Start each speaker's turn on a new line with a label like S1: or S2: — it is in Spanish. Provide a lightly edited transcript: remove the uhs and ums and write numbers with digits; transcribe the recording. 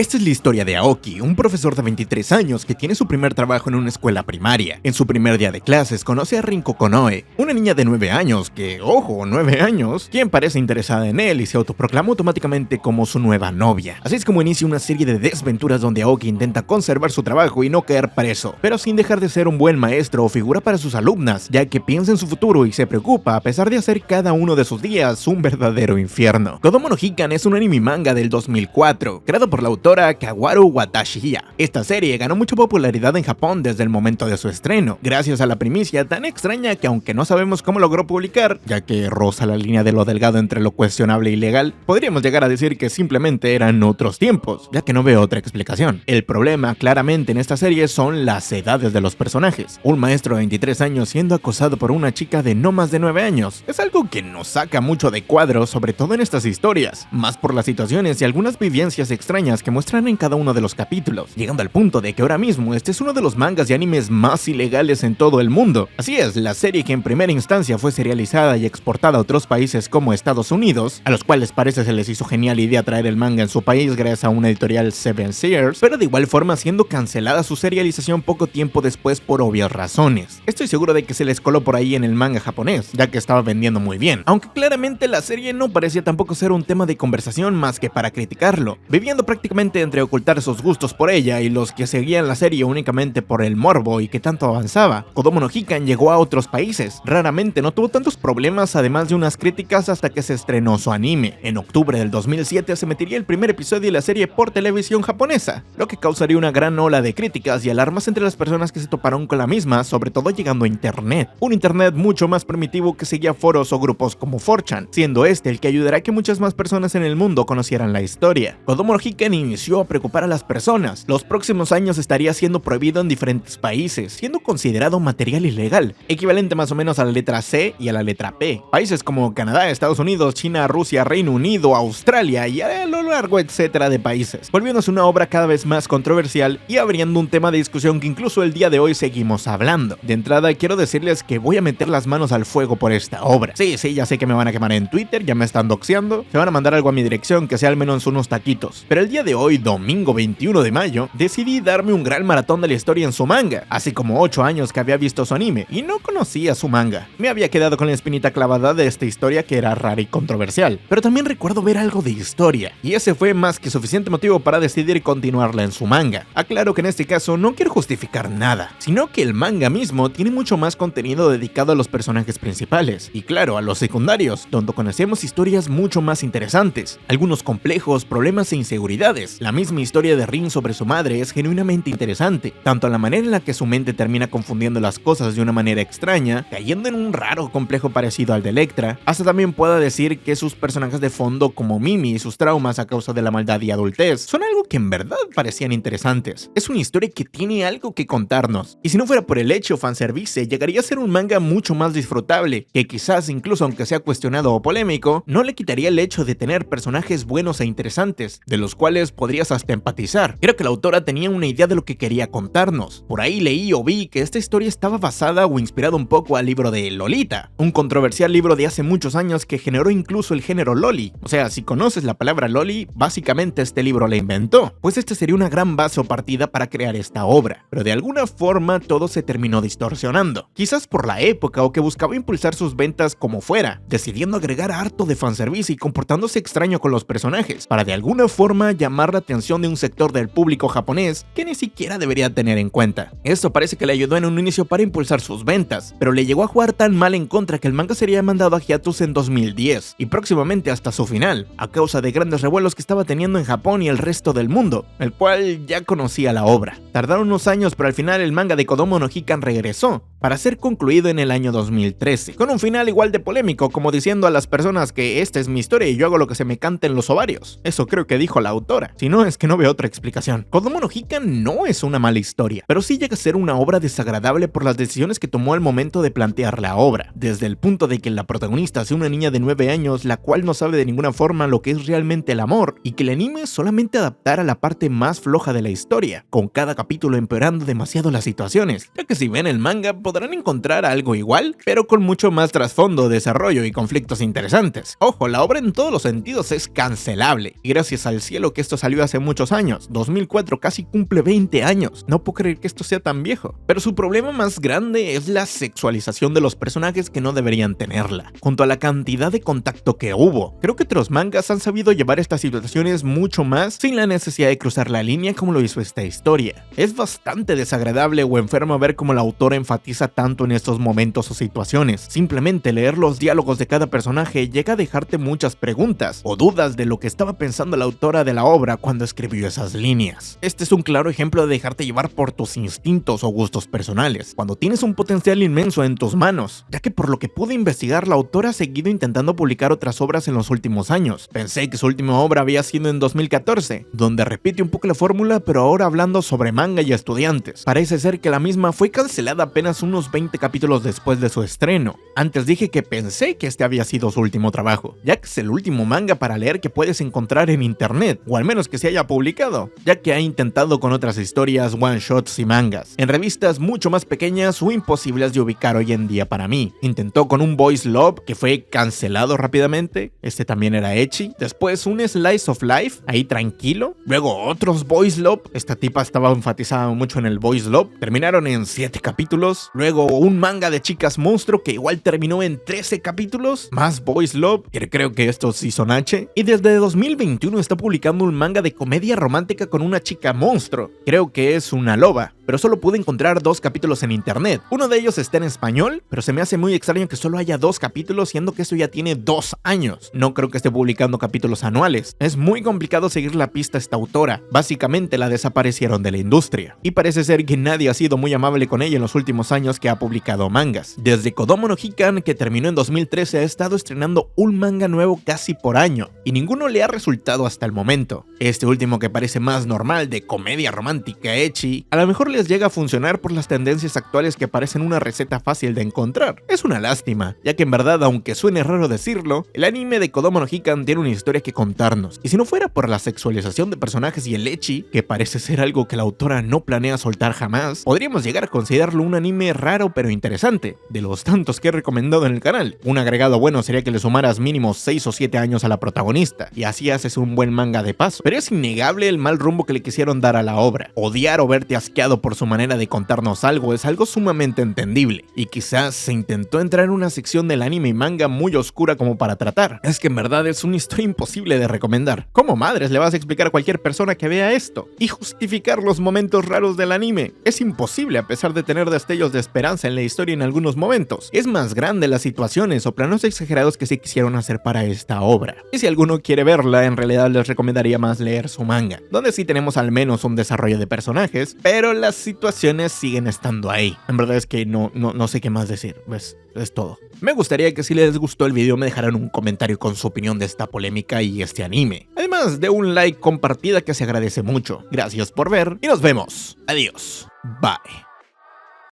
S1: Esta es la historia de Aoki, un profesor de 23 años que tiene su primer trabajo en una escuela primaria. En su primer día de clases conoce a Rinko Konoe, una niña de 9 años que, ojo, 9 años, quien parece interesada en él y se autoproclama automáticamente como su nueva novia. Así es como inicia una serie de desventuras donde Aoki intenta conservar su trabajo y no caer preso, pero sin dejar de ser un buen maestro o figura para sus alumnas, ya que piensa en su futuro y se preocupa a pesar de hacer cada uno de sus días un verdadero infierno. Kodomo no Hikan es un anime manga del 2004, creado por la autora Kawaru Watashiya. Esta serie ganó mucha popularidad en Japón desde el momento de su estreno, gracias a la primicia tan extraña que, aunque no sabemos cómo logró publicar, ya que roza la línea de lo delgado entre lo cuestionable y legal, podríamos llegar a decir que simplemente eran otros tiempos, ya que no veo otra explicación. El problema claramente en esta serie son las edades de los personajes. Un maestro de 23 años siendo acosado por una chica de no más de 9 años es algo que nos saca mucho de cuadro, sobre todo en estas historias, más por las situaciones y algunas vivencias extrañas que muestran en cada uno de los capítulos, llegando al punto de que ahora mismo este es uno de los mangas y animes más ilegales en todo el mundo. Así es, la serie que en primera instancia fue serializada y exportada a otros países como Estados Unidos, a los cuales parece se les hizo genial idea traer el manga en su país gracias a una editorial Seven Sears, pero de igual forma siendo cancelada su serialización poco tiempo después por obvias razones. Estoy seguro de que se les coló por ahí en el manga japonés, ya que estaba vendiendo muy bien, aunque claramente la serie no parecía tampoco ser un tema de conversación más que para criticarlo, viviendo prácticamente entre ocultar sus gustos por ella y los que seguían la serie únicamente por el morbo y que tanto avanzaba. Kodomo no Hikan llegó a otros países, raramente no tuvo tantos problemas además de unas críticas hasta que se estrenó su anime. En octubre del 2007 se emitiría el primer episodio de la serie por televisión japonesa, lo que causaría una gran ola de críticas y alarmas entre las personas que se toparon con la misma, sobre todo llegando a internet. Un internet mucho más primitivo que seguía foros o grupos como 4chan, siendo este el que ayudará a que muchas más personas en el mundo conocieran la historia. Kodomo no Hikan inició a preocupar a las personas. Los próximos años estaría siendo prohibido en diferentes países, siendo considerado material ilegal, equivalente más o menos a la letra C y a la letra P. Países como Canadá, Estados Unidos, China, Rusia, Reino Unido, Australia y a lo largo etcétera de países, volviéndose una obra cada vez más controversial y abriendo un tema de discusión que incluso el día de hoy seguimos hablando. De entrada quiero decirles que voy a meter las manos al fuego por esta obra. Sí, ya sé que me van a quemar en Twitter, ya me están doxeando, se van a mandar algo a mi dirección que sea al menos unos taquitos, pero el día de hoy, domingo 21 de mayo, decidí darme un gran maratón de la historia en su manga, así como 8 años que había visto su anime y no conocía su manga. Me había quedado con la espinita clavada de esta historia que era rara y controversial, pero también recuerdo ver algo de historia, y ese fue más que suficiente motivo para decidir continuarla en su manga. Aclaro que en este caso no quiero justificar nada, sino que el manga mismo tiene mucho más contenido dedicado a los personajes principales, y claro, a los secundarios, donde conocemos historias mucho más interesantes, algunos complejos, problemas e inseguridades. La misma historia de Rin sobre su madre es genuinamente interesante, tanto la manera en la que su mente termina confundiendo las cosas de una manera extraña, cayendo en un raro complejo parecido al de Electra, hasta también pueda decir que sus personajes de fondo como Mimi y sus traumas a causa de la maldad y adultez son algo que en verdad parecían interesantes. Es una historia que tiene algo que contarnos, y si no fuera por el hecho fanservice, llegaría a ser un manga mucho más disfrutable, que quizás incluso aunque sea cuestionado o polémico, no le quitaría el hecho de tener personajes buenos e interesantes, de los cuales podrías hasta empatizar. Creo que la autora tenía una idea de lo que quería contarnos. Por ahí leí o vi que esta historia estaba basada o inspirada un poco al libro de Lolita, un controversial libro de hace muchos años que generó incluso el género loli. O sea, si conoces la palabra loli, básicamente este libro la inventó, pues esta sería una gran base o partida para crear esta obra, pero de alguna forma todo se terminó distorsionando, quizás por la época o que buscaba impulsar sus ventas como fuera, decidiendo agregar harto de fanservice y comportándose extraño con los personajes, para de alguna forma llamar la atención de un sector del público japonés que ni siquiera debería tener en cuenta. Esto parece que le ayudó en un inicio para impulsar sus ventas, pero le llegó a jugar tan mal en contra que el manga sería mandado a hiatus en 2010 y próximamente hasta su final, a causa de grandes revuelos que estaba teniendo en Japón y el resto del mundo, el cual ya conocía la obra. Tardaron unos años, pero al final el manga de Kodomo no Hikan regresó, para ser concluido en el año 2013, con un final igual de polémico, como diciendo a las personas que esta es mi historia y yo hago lo que se me cante en los ovarios. Eso creo que dijo la autora, si no es que no veo otra explicación. Kodomo no Hikan no es una mala historia, pero sí llega a ser una obra desagradable por las decisiones que tomó al momento de plantear la obra, desde el punto de que la protagonista sea una niña de 9 años la cual no sabe de ninguna forma lo que es realmente el amor, y que el anime solamente adaptara la parte más floja de la historia, con cada capítulo empeorando demasiado las situaciones, ya que si ven el manga podrán encontrar algo igual, pero con mucho más trasfondo, desarrollo y conflictos interesantes. Ojo, la obra en todos los sentidos es cancelable, y gracias al cielo que esto salió hace muchos años, 2004 casi cumple 20 años, no puedo creer que esto sea tan viejo. Pero su problema más grande es la sexualización de los personajes que no deberían tenerla, junto a la cantidad de contacto que hubo. Creo que otros mangas han sabido llevar estas situaciones mucho más sin la necesidad de cruzar la línea como lo hizo esta historia. Es bastante desagradable o enfermo ver cómo la autora enfatiza tanto en estos momentos o situaciones. Simplemente leer los diálogos de cada personaje llega a dejarte muchas preguntas o dudas de lo que estaba pensando la autora de la obra cuando escribió esas líneas. Este es un claro ejemplo de dejarte llevar por tus instintos o gustos personales, cuando tienes un potencial inmenso en tus manos, ya que por lo que pude investigar, la autora ha seguido intentando publicar otras obras en los últimos años. Pensé que su última obra había sido en 2014, donde repite un poco la fórmula, pero ahora hablando sobre manga y estudiantes. Parece ser que la misma fue cancelada apenas unos 20 capítulos después de su estreno. Antes dije que pensé que este había sido su último trabajo, ya que es el último manga para leer que puedes encontrar en internet, o al menos que se haya publicado, ya que ha intentado con otras historias, one-shots y mangas, en revistas mucho más pequeñas o imposibles de ubicar hoy en día para mí. Intentó con un Boys Love, que fue cancelado rápidamente, este también era ecchi. Después un Slice of Life, ahí tranquilo. Luego otros Boys Love, esta tipa estaba enfatizada mucho en el Boys Love, terminaron en 7 capítulos. Luego un manga de chicas monstruo que igual terminó en 13 capítulos, más Boys Love, que creo que estos sí son H. Y desde 2021 está publicando un manga de comedia romántica con una chica monstruo, creo que es una loba, pero solo pude encontrar 2 capítulos en internet. Uno de ellos está en español, pero se me hace muy extraño que solo haya 2 capítulos, siendo que esto ya tiene 2 años. No creo que esté publicando capítulos anuales. Es muy complicado seguir la pista a esta autora. Básicamente la desaparecieron de la industria, y parece ser que nadie ha sido muy amable con ella en los últimos años que ha publicado mangas. Desde Kodomo no Hikan, que terminó en 2013, ha estado estrenando un manga nuevo casi por año, y ninguno le ha resultado hasta el momento. Este último, que parece más normal, de comedia romántica ecchi, a lo mejor les llega a funcionar por las tendencias actuales que parecen una receta fácil de encontrar. Es una lástima, ya que en verdad, aunque suene raro decirlo, el anime de Kodomo no Hikan tiene una historia que contarnos, y si no fuera por la sexualización de personajes y el ecchi, que parece ser algo que la autora no planea soltar jamás, podríamos llegar a considerarlo un anime raro pero interesante, de los tantos que he recomendado en el canal. Un agregado bueno sería que le sumaras mínimo 6 o 7 años a la protagonista, y así haces un buen manga de paso. Pero es innegable el mal rumbo que le quisieron dar a la obra. Odiar o verte asqueado por su manera de contarnos algo es algo sumamente entendible, y quizás se intentó entrar en una sección del anime y manga muy oscura como para tratar. Es que en verdad es una historia imposible de recomendar. ¿Cómo madres le vas a explicar a cualquier persona que vea esto? Y justificar los momentos raros del anime. Es imposible, a pesar de tener destellos de esperanza en la historia en algunos momentos. Es más grande las situaciones o planos exagerados que se quisieron hacer para esta obra. Y si alguno quiere verla, en realidad les recomendaría más leer su manga, donde sí tenemos al menos un desarrollo de personajes, pero las situaciones siguen estando ahí. En verdad es que no sé qué más decir, pues es todo. Me gustaría que si les gustó el video me dejaran un comentario con su opinión de esta polémica y este anime. Además de un like, compartida, que se agradece mucho. Gracias por ver y nos vemos. Adiós. Bye.